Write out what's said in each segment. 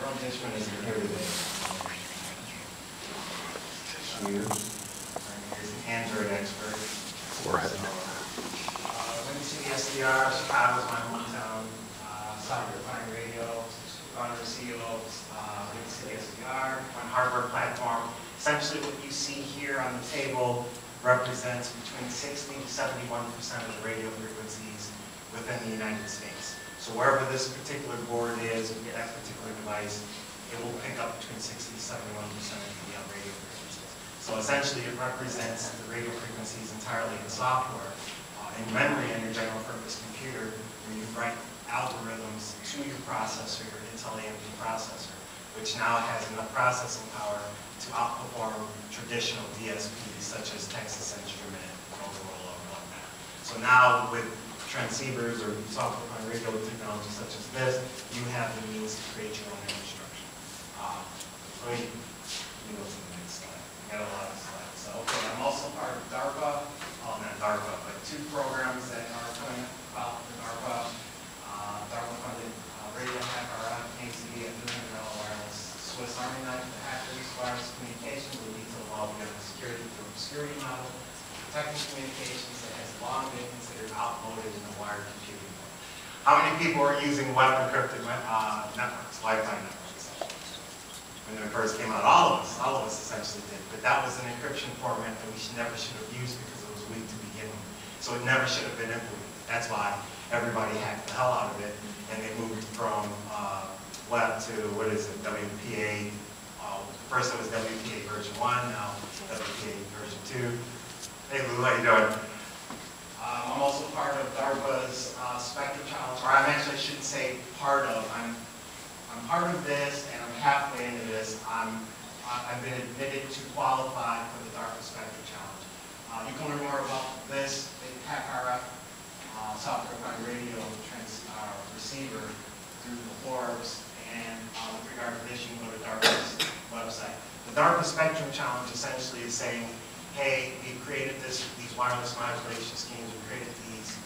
Jerome Dishman isn't here today. He's an Android expert. Forehead. WindyCitySDR, Chicago is my hometown. Software-defined radio, founder and CEO of WindyCitySDR, one hardware platform. Essentially what you see here on the table represents between 60 to 71% of the radio frequencies within the United States. So wherever this particular board is, that particular device, it will pick up between 60 to 71% of the radio frequencies. So essentially it represents the radio frequencies entirely in software, in memory on your general purpose computer, where you write algorithms to your processor, your Intel AMD processor, which now has enough processing power to outperform traditional DSPs such as Texas Instruments, Motorola, and whatnot. So now with transceivers or software-defined radio technology such as this, you have the means to create your own infrastructure. Let me go to the next slide. I got a lot of slides. So, okay, I'm also part of DARPA. Oh, not DARPA, but two programs that are coming about with DARPA. DARPA-funded Radio Hack RF, ACD, and $200 wireless Swiss Army knife for hackers. Wireless communications will lead to a law beyond security through a security model, protecting communications that has long been considered outmoded in the wired computing world. How many people are using web-encrypted networks, Wi-Fi networks? When it first came out, all of us essentially did. But that was an encryption format that we never should have used because it was weak to begin with. So it never should have been implemented. That's why everybody hacked the hell out of it, and they moved from web to, what is it, WPA. First it was WPA version 1, now WPA version 2. Hey Lou, how you doing? I'm also part of DARPA's Spectrum Challenge, or I shouldn't say part of. I'm part of this, and I'm halfway into this. I've been admitted to qualify for the DARPA Spectrum Challenge. You can learn more about this, the Hack RF software-defined radio receiver through the Forbes, and with regard to this, you can go to DARPA's website. The DARPA Spectrum Challenge essentially is saying, hey, we created these wireless modulation schemes, we created these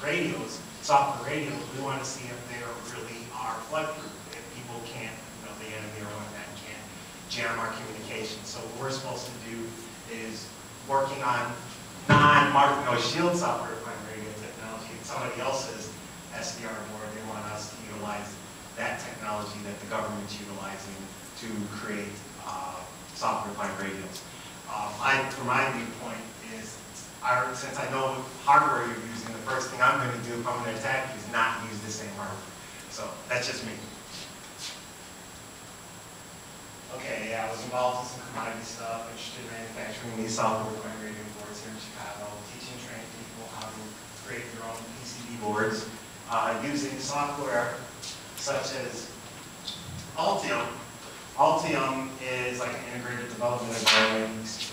radios, software radios. We want to see if they really are flood-proof, if people can't, the enemy or whatnot can't jam our communication. So what we're supposed to do is working on shield software-defined radio technology. Somebody else's SDR board, they want us to utilize that technology that the government's utilizing to create software-defined radios. From my viewpoint is, since I know what hardware you're using, the first thing I'm going to do if I'm going to attack you is not use the same hardware. So that's just me. Okay, yeah, I was involved in some commodity stuff, interested in manufacturing these software-defined radio boards here in Chicago, teaching and training people how to create their own PCB boards using software such as Altium. Altium is like an integrated development environment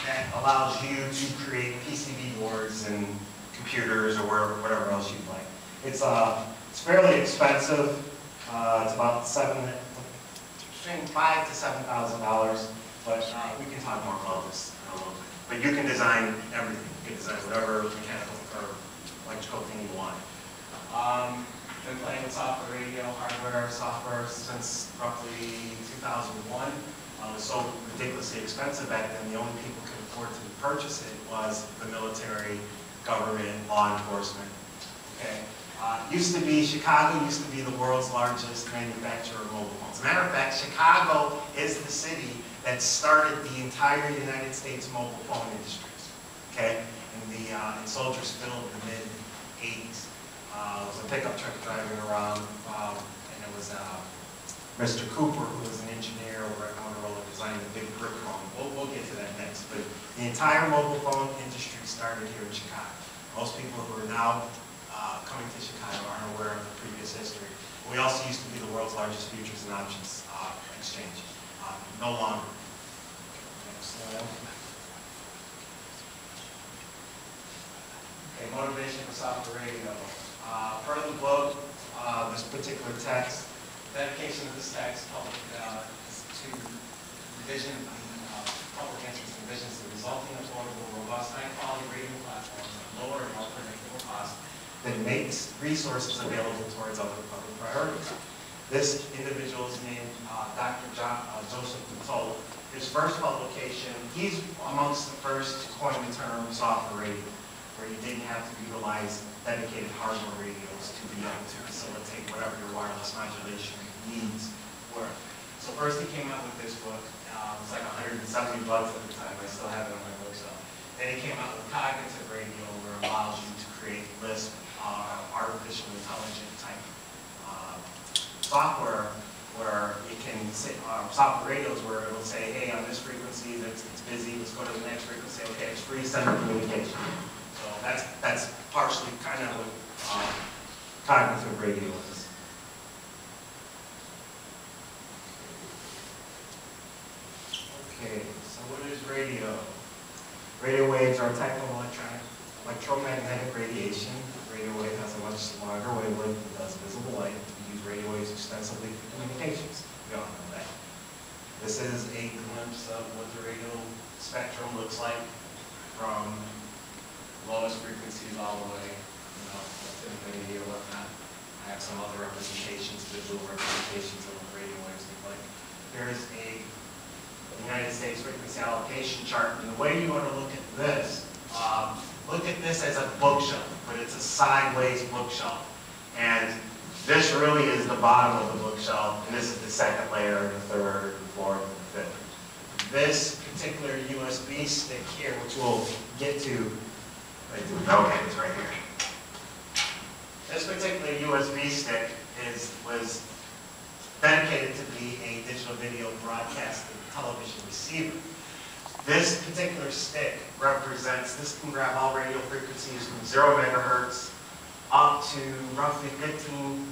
that allows you to create PCB boards and computers or whatever else you'd like. It's fairly expensive. It's about between $5,000 to $7,000, but we can talk more about this in a little bit. But you can design everything. You can design whatever mechanical or electrical thing you want. Been playing with software, radio, hardware, software since roughly 2001. It was so ridiculously expensive back then, the only people who could afford to purchase it was the military, government, law enforcement. Okay. Chicago used to be the world's largest manufacturer of mobile phones. As a matter of fact, Chicago is the city that started the entire United States mobile phone industries. Okay, in Soldiers-Field in the mid-'80s. It was a pickup truck driving around, and it was Mr. Cooper, who was an engineer over at Motorola, designing the big brick phone. We'll get to that next. But the entire mobile phone industry started here in Chicago. Most people who are now coming to Chicago aren't aware of the previous history. We also used to be the world's largest futures and options exchange. No longer. Next slide. Okay, motivation for software radio. Per the book, this particular text, dedication of this text is to revision public interest and visions, the resulting affordable, robust, high-quality radio platforms at lower and more predictable costs that makes resources available towards other public priorities. This individual is named Dr. Joseph Matola. His first publication, he's amongst the first to coin the term software radio, where you didn't have to utilize dedicated hardware radios to be able to facilitate whatever your wireless modulation needs were. So first he came out with this book. It was like $170 at the time. I still have it on my bookshelf. Then he came out with Cognitive Radio, where it allows you to create lists, artificial intelligent type software, where you can say, software radios where it'll say, hey, on this frequency, it's busy, let's go to the next frequency, okay, it's free, send communication. So that's partially kind of what cognitive radio is. Okay, so what is radio? Radio waves are a type of electromagnetic radiation. Radio wave has a much longer wavelength than does visible light. We use radio waves extensively for communications. We all know that. This is a glimpse of what the radio spectrum looks like from lowest frequencies all the way, to infinity or whatnot. I have some other representations, visual representations of what radio waves look like. Here's a United States frequency allocation chart, and the way you want to look at this, look at this as a bookshelf, but it's a sideways bookshelf. And this really is the bottom of the bookshelf, and this is the second layer, the third, the fourth, the fifth. This particular USB stick here, which we'll get to, okay, it's right here. This particular USB stick was dedicated to be a digital video broadcasting television receiver. This particular stick represents, this can grab all radio frequencies from 0 megahertz up to roughly 1500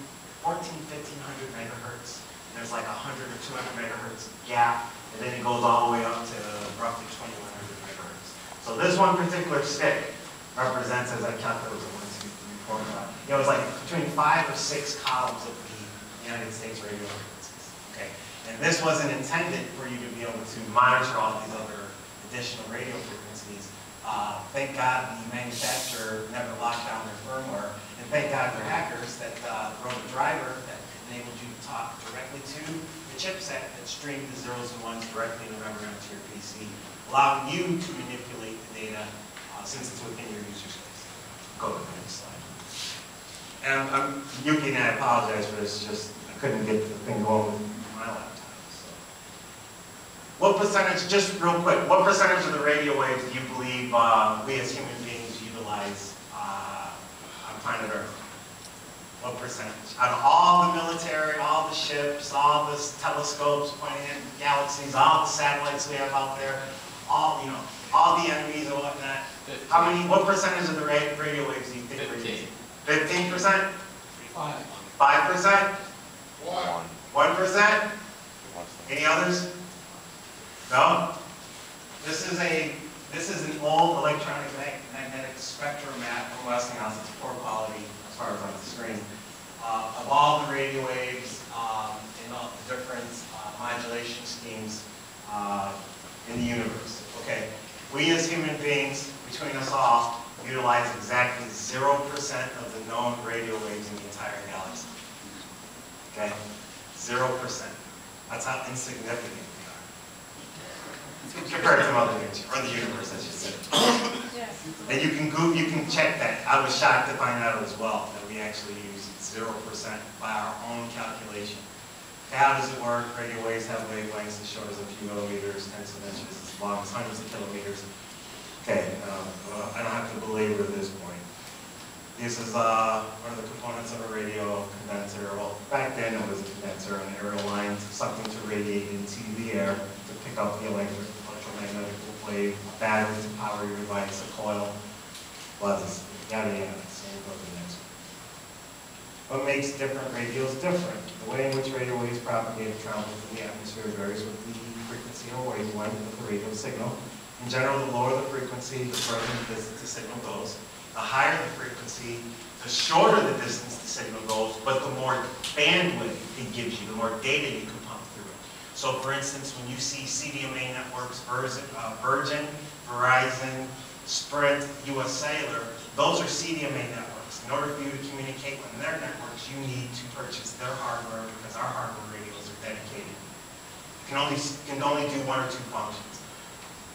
megahertz. There's like 100 or 200 megahertz gap, and then it goes all the way up to roughly 2100 megahertz. So this one particular stick represents, as I calculated, 1, 2, 3, 4, 5. It was like between 5 or 6 columns of the United States radio frequencies. Okay, and this wasn't intended for you to be able to monitor all these other additional radio frequencies. Thank God the manufacturer never locked down their firmware, and thank God for hackers that wrote a driver that enabled you to talk directly to the chipset that streamed the zeros and ones directly in the memory onto your PC, allowing you to manipulate the data since it's within your user space. Go to the next slide. And Yuki and I apologize for this, just I couldn't get the thing going with my laptop. So. What percentage, just real quick, what percentage of the radio waves do you believe we as human beings utilize on planet Earth? What percentage? Out of all the military, all the ships, all the telescopes pointing at galaxies, all the satellites we have out there, all the enemies and whatnot, 15. How many? What percentage of the radio waves do you think we're using? 15%? 5%? 1%? Any others? No? This is an old electronic magnetic spectrum map from Westinghouse. It's poor quality as far as on the screen. Of all the radio waves and all the different modulation schemes in the universe. Okay, we as human beings, between us all, utilize exactly 0% of the known radio waves in the entire galaxy. Okay, 0%. That's how insignificant we are. Compared to Mother Nature, or the universe, I should say. Yes. And you can check that. I was shocked to find out as well that we actually use 0% by our own calculation. How does it work? Radio waves have wavelengths as short as a few millimeters, tens of inches, as long as hundreds of kilometers. Okay, I don't have to belabor this point. This is one of the components of a radio condenser. Well, back then it was a condenser, an aerial line, something to radiate into the air to pick up the electromagnetic wave, a battery to power your device, a coil, buzzes, yada yada. So we'll go to the next one. What makes different radios different? The way in which radio waves propagate and travel through the atmosphere varies with the frequency or wavelength of the radio signal. In general, the lower the frequency, the further the distance the signal goes. The higher the frequency, the shorter the distance the signal goes, but the more bandwidth it gives you, the more data you can pump through it. So for instance, when you see CDMA networks, Virgin, Verizon, Sprint, US Cellular, those are CDMA networks. networks. In order for you to communicate on their networks, you need to purchase their hardware because our hardware radios are dedicated. Can only do one or two functions.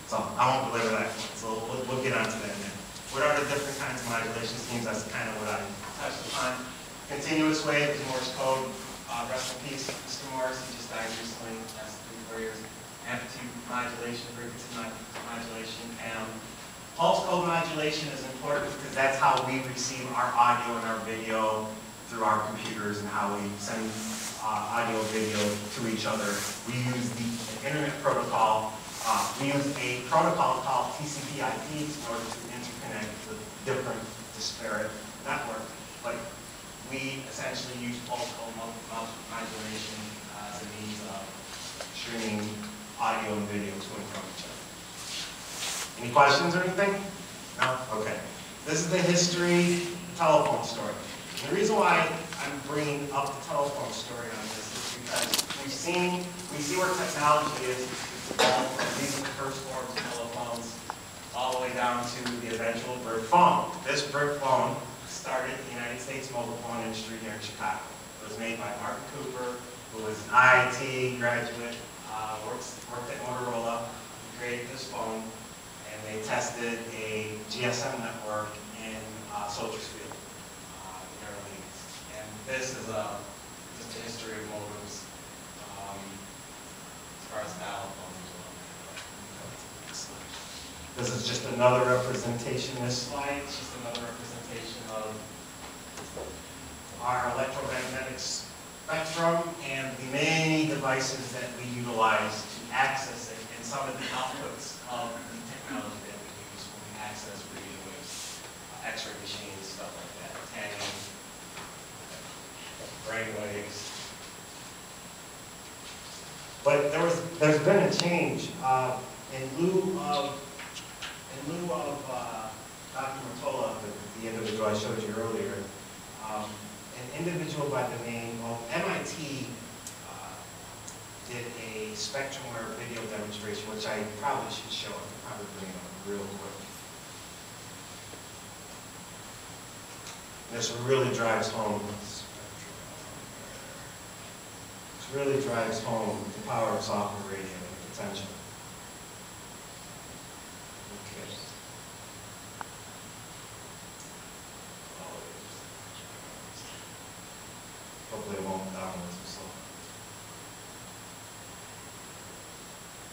So I won't belabor that point. So we'll get onto that now. What are the different kinds of modulation schemes? That's kind of what I touched upon. Continuous wave is Morse code. Rest in peace, Mr. Morse. He just died recently. That's 3 or 4 years. Amplitude modulation, frequency modulation, and pulse code modulation is important because that's how we receive our audio and our video through our computers and how we send audio video to each other. We use the internet protocol. We use a protocol called TCP/IP in order to interconnect with different disparate networks. But we essentially use pulse code modulation as a means of streaming audio and video to and from each other. Any questions or anything? No? Okay. This is the history telephone story. And the reason why I'm bringing up the telephone story on this is because we see where technology is evolved from these are the first forms of telephones all the way down to the eventual brick phone. This brick phone started in the United States mobile phone industry here in Chicago. It was made by Martin Cooper, who was an IIT graduate, worked at Motorola, created this phone, and they tested a GSM network in Soldiers Field in the early 80s. And this is just a history of modems as far as dial phones go. This is just another representation. This slide is just another representation of our electromagnetic spectrum and the many devices that we utilize to access it and some of the outputs of the technology that we use when we access radio waves, X-ray machines, stuff like that, tagging, brain waves. But there's been a change in lieu of Dr. Mottola, the individual I showed you earlier. An individual by the name of MIT did a spectrum-aware video demonstration, which I probably should show. I can probably bring it up real quick. This really drives home. This really drives home the power of software radio and potential. Okay. Hopefully it won't download too slow.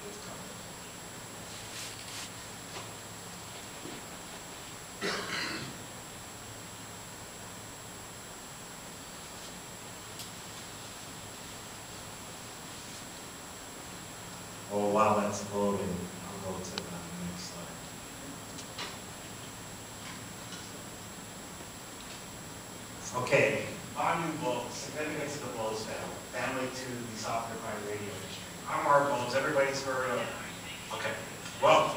It's coming. Oh, while that's loading, I'll go to the next slide. Okay. Our new Bose, significance of the Bose family to the software-defined radio industry. I'm Mark Bose, everybody's heard of. Okay, well.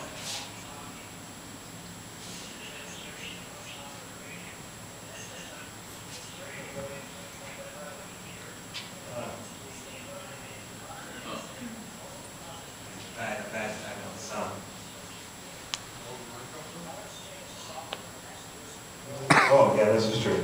Bad sound. Oh, yeah, this is true.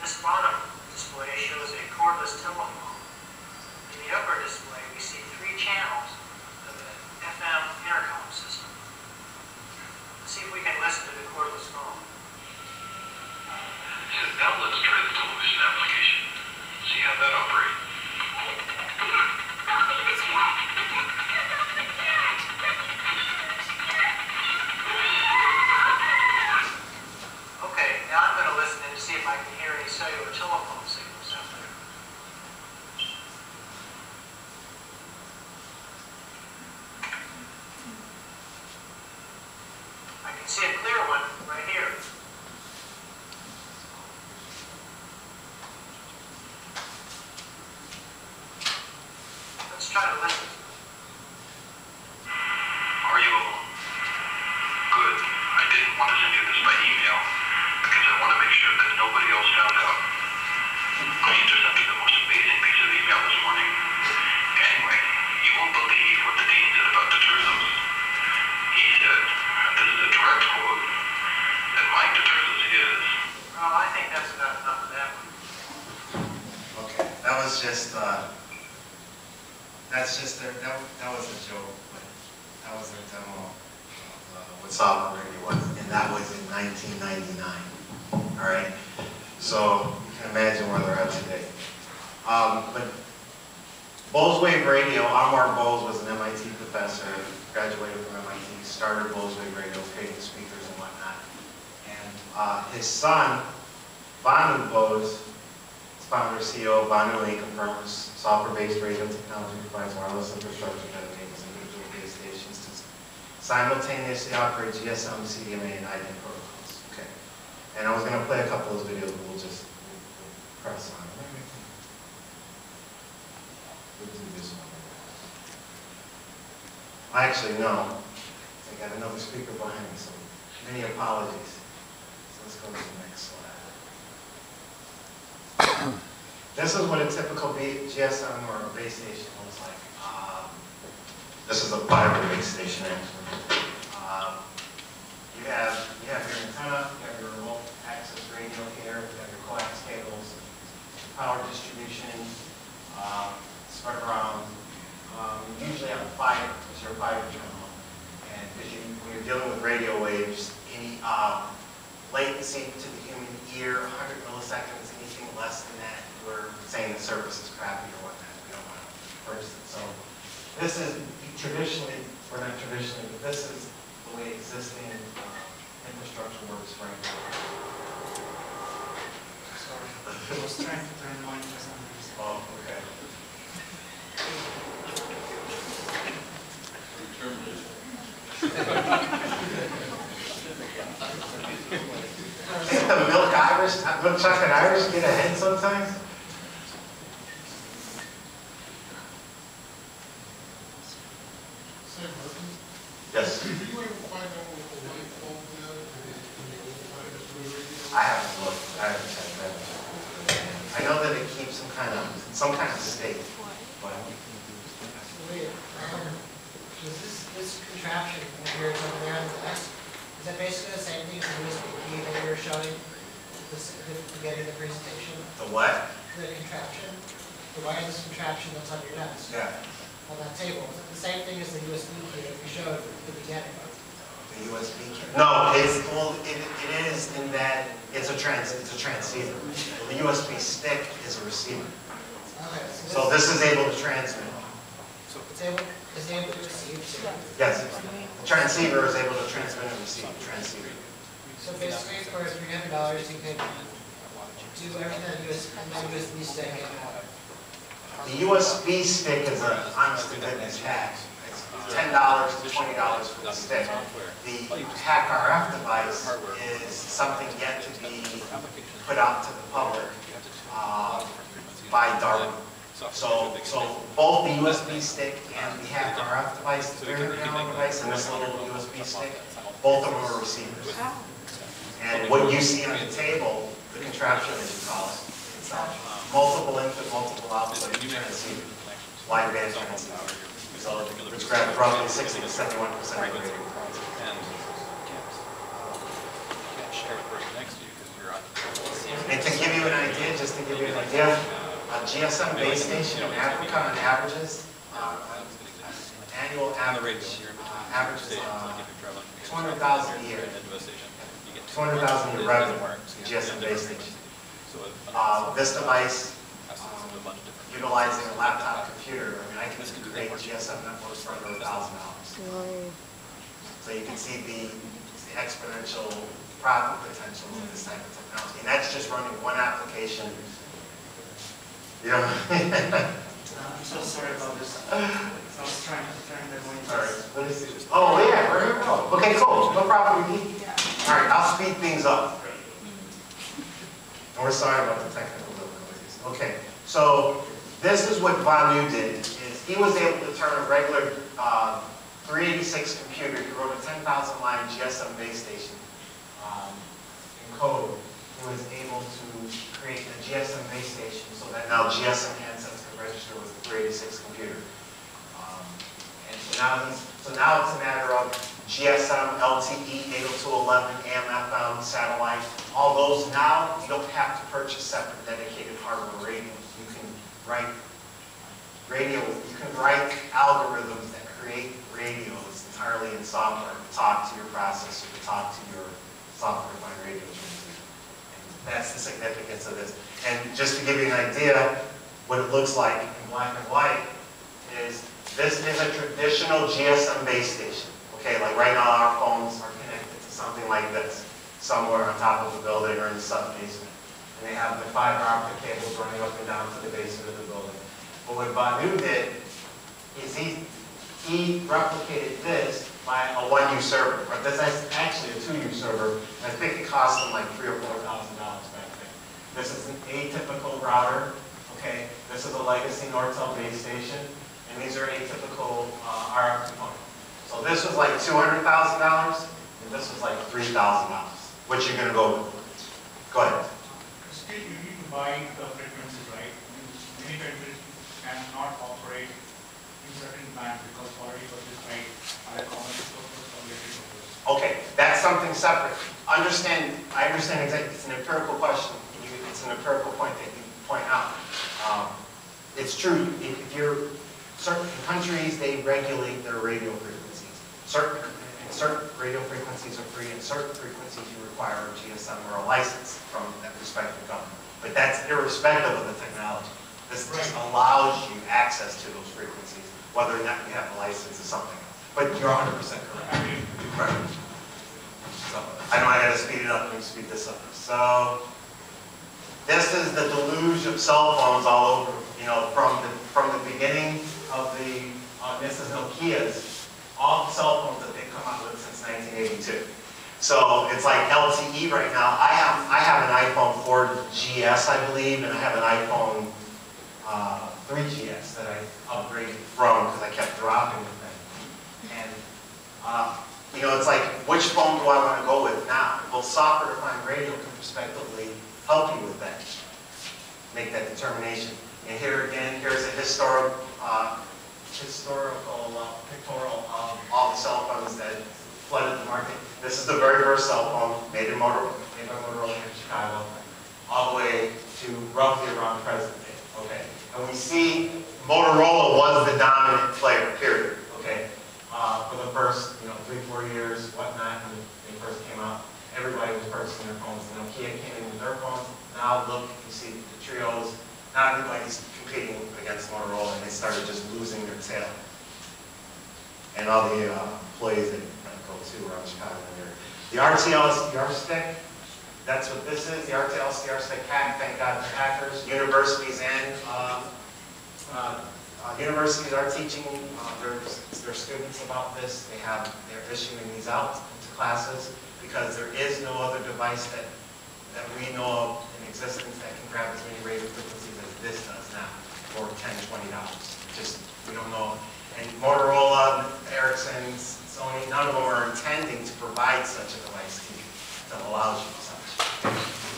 This bottom display shows a cordless telephone. In the upper does that operate? Okay, now I'm going to listen in to see if I can hear any cellular telephone signals out there. I can see a clear one right here. Let's try to listen. Are you alone? Good. I didn't want to send you this by email because I want to make sure that nobody else found out. I intercepted the most amazing piece of email this morning. Anyway, you won't believe what the dean said about deterrence. He said, and this is a direct quote, that Mike deterrence is. Well, I think that's about enough of that one. Okay, that was just, that was a joke, but that was a demo of what software radio was, and that was in 1999, all right? So you can imagine where they're at today. But Bose Wave Radio, Mark Bose was an MIT professor, graduated from MIT, started Bose Wave Radio, creating speakers and whatnot. And his son, Banu Bose, founder, CEO of Banu Inc. confirms software-based radio technology provides wireless infrastructure that enables individual base stations to simultaneously operate GSM, CDMA, and IDM protocols. Okay. And I was going to play a couple of those videos, but we'll press on. We'll do this one. Actually, no. I got another speaker behind me, so many apologies. So let's go to the next slide. This is what a typical GSM or a base station looks like. This is a fiber base station, actually. You have your antenna, you have your remote access radio here, you have your coax cables, power distribution, spread around. You usually have a fiber, it's your fiber terminal. And when you're dealing with radio waves, any latency to the human ear, 100 milliseconds, anything less than that, we're saying the service is crappy or whatnot. We don't want to purchase it. So this is traditionally, or not traditionally, but this is the way existing infrastructure works right now. Sorry. I was trying to turn mine for some reason. Oh, okay. Think the milk chocolate Irish get ahead sometimes? Yes. Did you ever find out what the light bulb did in the old time? I haven't looked. I haven't checked that. I know that it keeps some kind of state. But Wait, is this contraption here over there on the left, is that basically the same thing as the USB key that you were showing to get in the presentation? the what? The contraption, the wireless contraption that's on your desk, Yeah. on that table. Is it the same thing as the USB key that we showed at the beginning? The USB key? No, it is in that it's a transceiver. The USB stick is a receiver. Okay, So this is able to transmit. it's able to receive too. Yes. The transceiver is able to transmit and receive. Transceiver. So basically for $300 you could do everything on the USB stick and The USB stick is an honest to goodness hack. It's $10 to $20 for the stick. The hack RF device is something yet to be put out to the public by DARPA. So both the USB stick and the hack RF device, the $300 device, and this little USB stick, both of them are receivers. And what you see on the table, the contraption as you call it, it's multiple input, multiple output transceiver, wide band transceiver. So which grabs roughly 60 to 71% of the radio. And to give you an idea, just to give you an idea, a GSM base station in Africa on averages, annual average, averages 200,000 a year. 200,000 a year revenue, GSM base station. This device utilizing a laptop computer, I mean, I can create GSM networks for under $1,000. So you can see the exponential profit potential of this type of technology. And that's just running one application. You know? I'm so sorry about this. I was trying to go into All right, let me see. Oh, yeah, where do we go? Okay, cool. No problem. All right, I'll speed things up. And we're sorry about the technical difficulties. Okay, so this is what Von New did. Is he was able to turn a regular 386 computer. He wrote a 10,000-line GSM base station in code. He was able to create a GSM base station so that now GSM handsets can register with a 386 computer. And so now it's a matter of GSM, LTE, 802.11, AM, FM, satellite, all those. Now you don't have to purchase separate dedicated hardware radios. You can write algorithms that create radios entirely in software to talk to your processor, to talk to your software-defined radio transceiver. And that's the significance of this. And just to give you an idea, what it looks like in black and white is this is a traditional GSM base station. Okay, like right now our phones are connected to something like this, somewhere on top of the building or in the sub-basement. And they have the fiber optic cables running up and down to the basement of the building. But what Von New did is he replicated this by a 1U server. But this is actually a 2U server. And I think it cost them like $3,000 or $4,000 back then. This is an atypical router. Okay, this is a legacy Nortel base station. And these are atypical RF components. So this was like $200,000, and this was like $3,000. Which you're going to go with? Go ahead. Still, you need to buy the frequencies, right? Many countries cannot operate in certain bands because already purchased by other commercial purpose or related purpose. Okay, that's something separate. I understand exactly. It's an empirical question. It's an empirical point that you point out. It's true. If you're certain countries, they regulate their radio frequencies. Certain radio frequencies are free, and certain frequencies you require a GSM or a license from that respective government. But that's irrespective of the technology. This just allows you access to those frequencies, whether or not you have a license or something else. But you're 100% correct. Right. So I know I got to speed it up. Let me speed this up. So this is the deluge of cell phones all over. You know, from the beginning of the this is Nokia's. All the cell phones that they've come out with since 1982. So it's like LTE right now. I have an iPhone 4GS, I believe, and I have an iPhone 3GS that I upgraded from because I kept dropping the thing. And you know, it's like, which phone do I want to go with now? Well, software-defined radio can prospectively help you with that, make that determination. And here again, here's a historical pictorial of all the cell phones that flooded the market. This is the very first cell phone made by Motorola in Chicago, all the way to roughly around present day. Okay, and we see Motorola was the dominant player. Period. Okay, for the first 3-4 years, whatnot, when they first came out, everybody was purchasing their phones. And Nokia came in with their phones. Now look, you see the trios. Not everybody's competing against Motorola, and they started just losing their tail. And all the employees that go to around Chicago here. The RTL-SDR stick, that's what this is. The RTL-SDR stick hack, thank God for hackers. Universities and universities are teaching their students about this. They're issuing these out to classes because there is no other device that we know of in existence that can grab as many radio frequencies as this does now for $10, $20. Just, we don't know. And Motorola, Ericsson, Sony, none of them are intending to provide such a device to you that allows you such.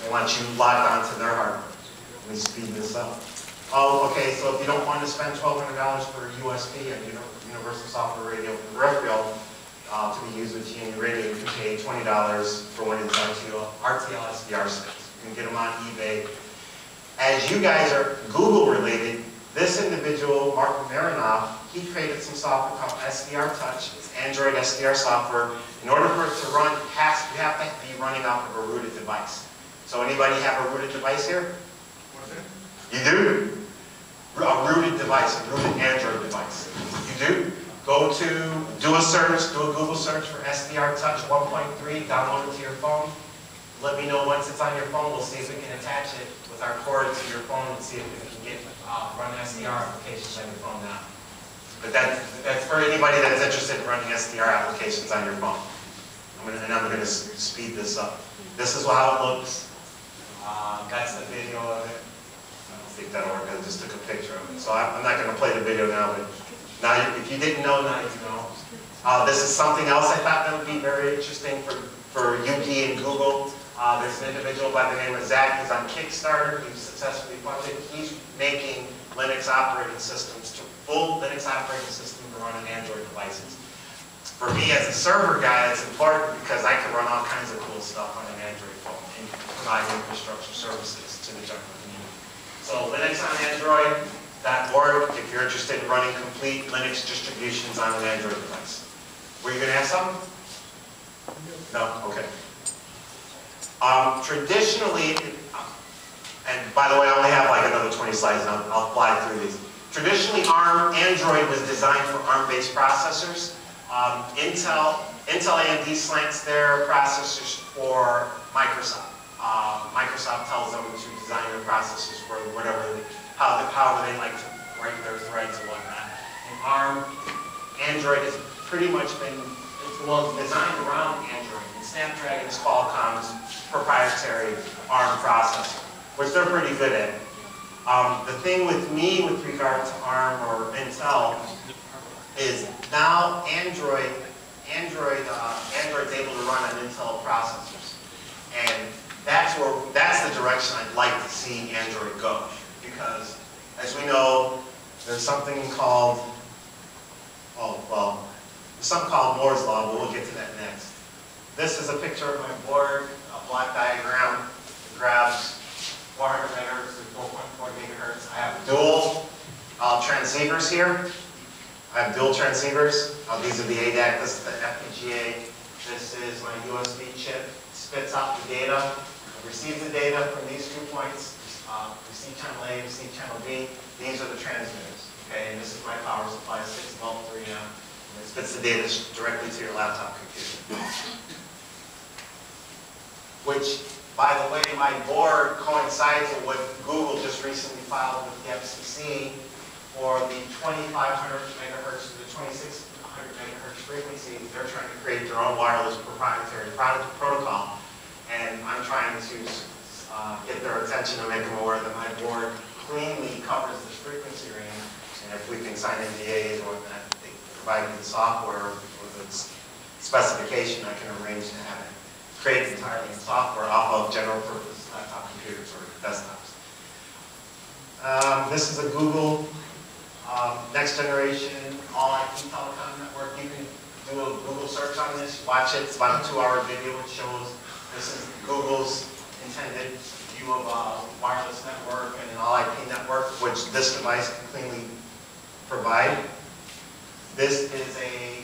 They want you locked onto their hardware. Let me speed this up. Oh, okay, so if you don't want to spend $1,200 for a USB, a universal software radio peripheral, to be used with GNU radio, you can pay $20 for one of these RTL-SDR sticks. You can get them on eBay. As you guys are Google related, this individual, Mark Marinoff, he created some software called SDR Touch. It's Android SDR software. In order for it to run, you have to be running off of a rooted device. So anybody have a rooted device here? What's it? You do? a rooted device, a rooted Android device. You do a search, do a Google search for SDR Touch 1.3, download it to your phone. Let me know once it's on your phone. We'll see if we can attach it with our cord to your phone and see if we can get run SDR applications on your phone now. But that's for anybody that's interested in running SDR applications on your phone. I'm going to speed this up. This is how it looks. That's the video of it. I don't think that'll work. I just took a picture of it. So I'm not going to play the video now, but now if you didn't know, now you know. This is something else I thought that would be very interesting for Yuki and Google. There's an individual by the name of Zach. He's on Kickstarter. He's successfully funded. He's making Linux operating systems, full Linux operating system to run on Android devices. For me as a server guy, it's important because I can run all kinds of cool stuff on an Android phone and provide infrastructure services to the general community. So Linux on Android.org if you're interested in running complete Linux distributions on an Android device. Were you going to ask something? No? Okay. Traditionally, and by the way, I only have like another 20 slides and I'll fly through these. Traditionally, Android was designed for ARM-based processors. Intel AMD slants their processors for Microsoft. Microsoft tells them to design their processors for however they like to write their threads and whatnot. And Android has pretty much been designed around Android. And Snapdragon is Qualcomm's proprietary ARM processor, which they're pretty good at. The thing with me with regard to ARM or Intel is now Android's able to run on Intel processors, and that's the direction I'd like to see Android go, because as we know, there's something called Moore's law, but we'll get to that next. This is a picture of my board, a block diagram. It grabs 400 megahertz to 4.4 gigahertz. I have dual transceivers here. These are the ADAC, this is the FPGA. This is my USB chip. It spits out the data. It receives the data from these 2 points. Receive channel A, receive channel B. These are the transmitters. Okay, and this is my power supply, 6 volt 3 amp. And it spits the data directly to your laptop computer. Which, by the way, my board coincides with what Google just recently filed with the FCC for the 2500 megahertz to the 2600 megahertz frequency. They're trying to create their own wireless proprietary protocol. And I'm trying to get their attention and make them aware that my board cleanly covers this frequency range. And if we can sign NDAs or that they provide the software with its specification, I can arrange to have it created entirely in software off of general purpose laptop computers or desktops. This is a Google next generation all IP telecom network. You can do a Google search on this, watch it. It's about a 2-hour video. It shows this is Google's intended view of a wireless network and an all IP network, which this device can cleanly provide. This is a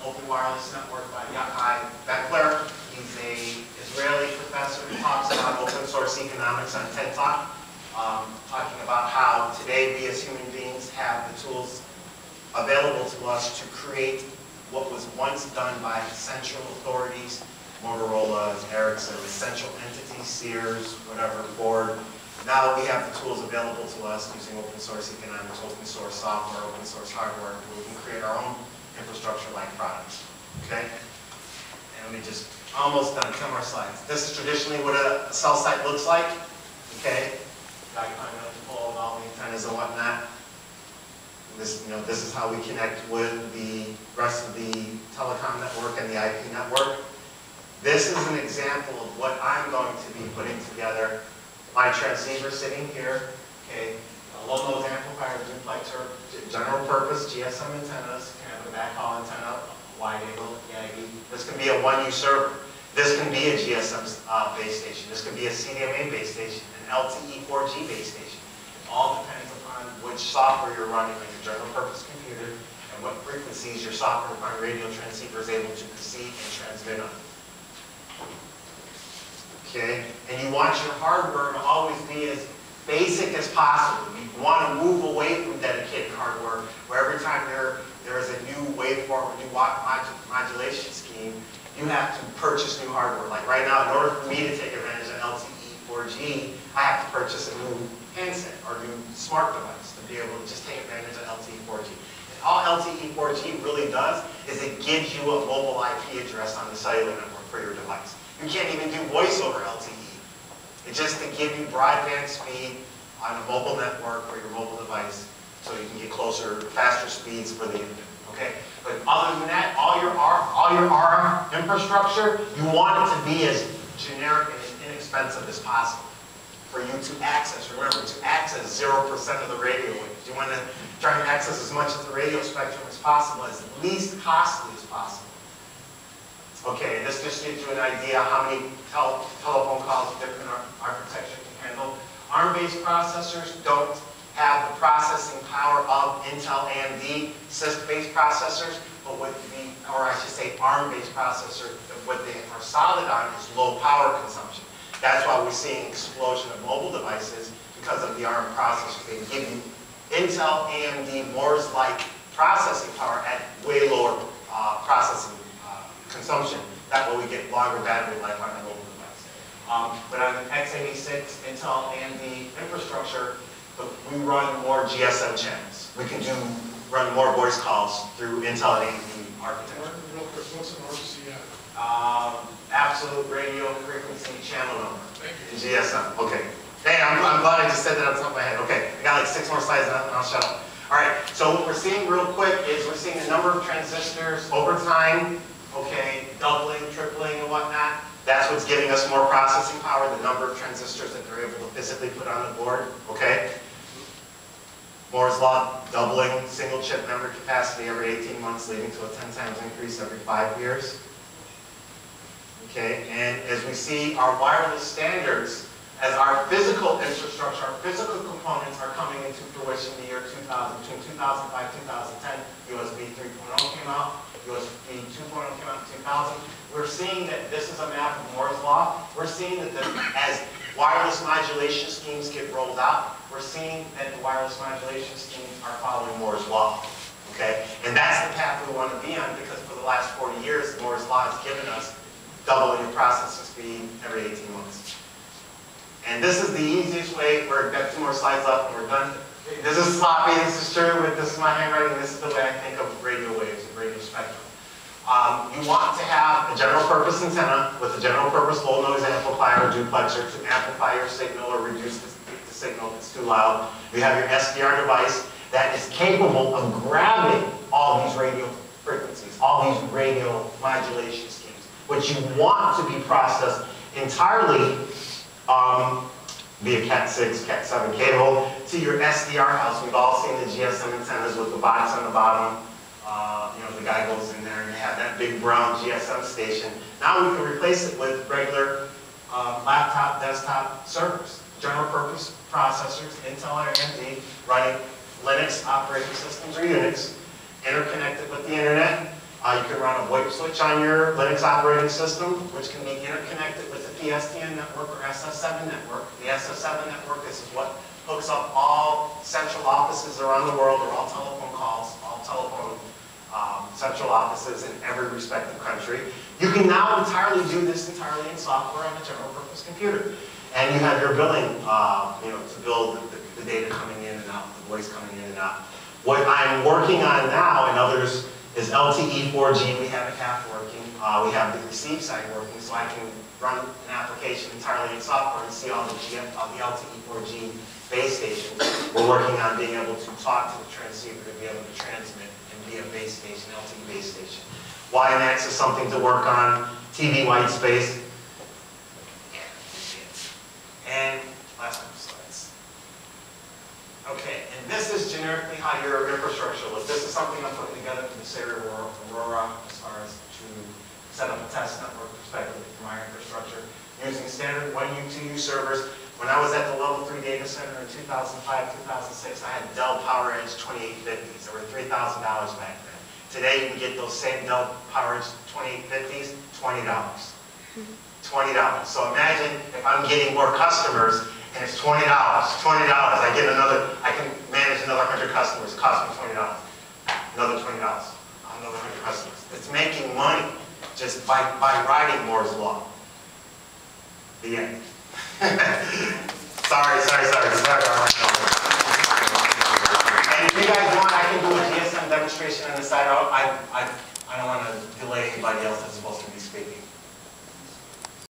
open wireless network by Yakai Beckler. He's an Israeli professor who talks about open source economics on TED Talk, talking about how today we as human beings have the tools available to us to create what was once done by central authorities, Motorola, Ericsson, essential entities, Sears, whatever, Ford. Now we have the tools available to us using open source economics, open source software, open source hardware, where we can create our own infrastructure-like products. Okay? And let me just, almost done, 10 more slides. This is traditionally what a cell site looks like. Okay? Got to climb up the pole, all the antennas and whatnot. This, this is how we connect with the rest of the telecom network and the IP network. This is an example of what I'm going to be putting together. My transceiver sitting here, okay, a low-noise amplifier, duplexer, general purpose GSM antennas, can have a backhaul antenna, a wide angle, Yagi. This can be a 1U server. This can be a GSM base station. This can be a CDMA base station, an LTE 4G base station. It all depends upon which software you're running on your general purpose computer and what frequencies your software-defined radio transceiver is able to receive and transmit on. Okay, and you want your hardware to always be as basic as possible. You want to move away from dedicated hardware, where every time there is a new waveform, a new modulation scheme, you have to purchase new hardware. Like right now, in order for me to take advantage of LTE 4G, I have to purchase a new handset or new smart device to be able to just take advantage of LTE 4G. And all LTE 4G really does is it gives you a mobile IP address on the cellular network for your device. You can't even do voice over LTE. It's just to give you broadband speed on a mobile network or your mobile device so you can get closer, faster speeds for the internet. Okay? But other than that, all your RF infrastructure, you want it to be as generic and as inexpensive as possible for you to access. Remember, to access 0% of the radio waves. You want to try and access as much of the radio spectrum as possible, as least costly as possible. Okay, and this just gives you an idea how many telephone calls different architecture can handle. ARM-based processors don't have the processing power of Intel AMD CISC-based processors, but or I should say ARM-based processor, what they are solid on is low power consumption. That's why we're seeing an explosion of mobile devices because of the ARM processors. They give you Intel AMD Moore's-like processing power at way lower processing consumption. That way we get longer battery life on a mobile device. But on the x86 Intel AMD infrastructure, we run more GSM channels. We can run more voice calls through Intel and AMD architecture. Real quick, what's an RCF? Absolute radio frequency channel number. Thank you. GSM. Okay. Hey, I'm glad I just said that off the top of my head. Okay, I got like 6 more slides and I'll shut up. All right. So what we're seeing real quick is we're seeing the number of transistors over time. Okay, doubling, tripling, and whatnot. That's what's giving us more processing power, the number of transistors that they're able to physically put on the board, okay? Moore's law, doubling single chip memory capacity every 18 months, leading to a 10 times increase every 5 years. Okay, and as we see our wireless standards, as our physical infrastructure, our physical components are coming into fruition in the year 2000, between 2005 and 2010, USB 3.0 came out, USB 2.0 came out in 2000. We're seeing that this is a map of Moore's law. We're seeing that as wireless modulation schemes get rolled out, we're seeing that the wireless modulation schemes are following Moore's law. Okay? And that's the path we want to be on because for the last 40 years, Moore's law has given us doubling the processing speed every 18 months. And this is the easiest way. We've got 2 more slides left and we're done. This is sloppy, this is true, but this is my handwriting. This is the way I think of radio waves and radio spectrum. You want to have a general purpose antenna with a general purpose low noise amplifier or duplexer to amplify your signal or reduce the signal if it's too loud. You have your SDR device that is capable of grabbing all these radio frequencies, all these radio modulation schemes, which you want to be processed entirely via Cat 6, Cat 7 cable to your SDR house. We've all seen the GSM antennas with the box on the bottom. You know, the guy goes in there and they have that big brown GSM station. Now we can replace it with regular laptop, desktop servers, general purpose processors, Intel or AMD, running Linux operating systems or Unix, interconnected with the internet. You can run a VoIP switch on your Linux operating system, which can be interconnected with the PSTN network or SS7 network. The SS7 network, this is what hooks up all central offices around the world, or all telephone calls, all telephone central offices in every respective country. You can now entirely do this entirely in software on a general purpose computer. And you have your billing, you know, to build the data coming in and out, the voice coming in and out. What I'm working on now, and others, is LTE 4G. We have it half working. We have the receive side working, so I can run an application entirely in software and see all the LTE 4G base stations. We're working on being able to talk to the transceiver to be able to transmit and be a base station, LTE base station. WiMAX is something to work on. TV white space. And last couple slides. Okay, and this is generically how your infrastructure looks. This is something I'm putting together for the city of Aurora as far as to set up a test network perspective for my infrastructure using standard 1U, 2U servers. When I was at the level 3 data center in 2005, 2006, I had Dell PowerEdge 2850s. They were $3,000 back then. Today, you can get those same Dell PowerEdge 2850s, $20. $20. So imagine if I'm getting more customers, and And it's $20, $20. I can manage another 100 customers, it costs me $20. Another $20, another 100 customers. It's making money just by writing Moore's Law. The end. Sorry. And if you guys want, I can do a GSM demonstration on the side. I don't want to delay anybody else that's supposed to